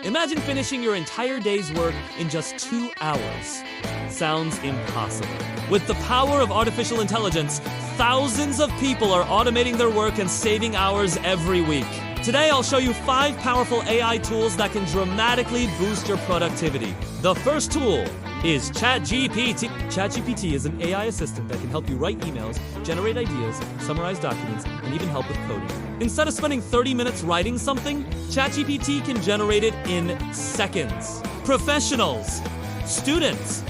Imagine finishing your entire day's work in just 2 hours. Sounds impossible. With the power of artificial intelligence, thousands of people are automating their work and saving hours every week. Today, I'll show you 5 powerful AI tools that can dramatically boost your productivity. The first tool is ChatGPT. ChatGPT is an AI assistant that can help you write emails, generate ideas, summarize documents, and even help with coding. Instead of spending 30 minutes writing something, ChatGPT can generate it in seconds. Professionals, students,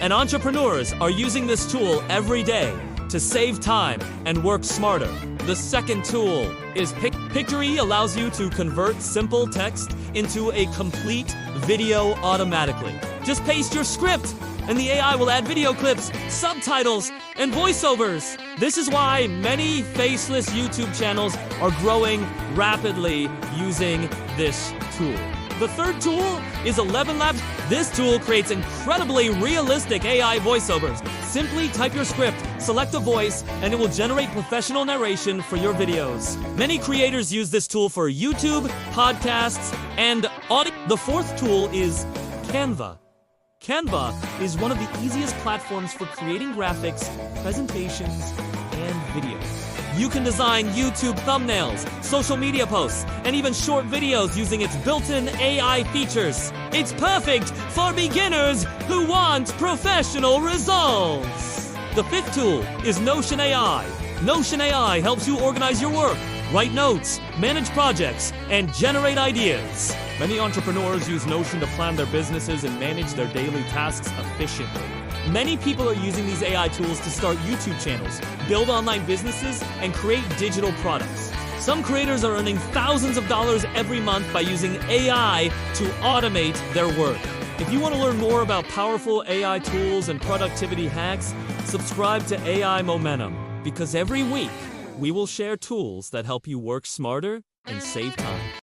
and entrepreneurs are using this tool every day to save time and work smarter. The second tool is Pictory. Allows you to convert simple text into a complete video automatically. Just paste your script, and the AI will add video clips, subtitles, and voiceovers. This is why many faceless YouTube channels are growing rapidly using this tool. The third tool is ElevenLabs. This tool creates incredibly realistic AI voiceovers. Simply type your script, select a voice, and it will generate professional narration for your videos. Many creators use this tool for YouTube, podcasts, and audio. The fourth tool is Canva. Canva is one of the easiest platforms for creating graphics, presentations, and videos. You can design YouTube thumbnails, social media posts, and even short videos using its built-in AI features. It's perfect for beginners who want professional results. The fifth tool is Notion AI. Notion AI helps you organize your work, write notes, manage projects, and generate ideas. Many entrepreneurs use Notion to plan their businesses and manage their daily tasks efficiently. Many people are using these AI tools to start YouTube channels, build online businesses, and create digital products. Some creators are earning thousands of dollars every month by using AI to automate their work. If you want to learn more about powerful AI tools and productivity hacks, subscribe to AI Momentum, because every week we will share tools that help you work smarter and save time.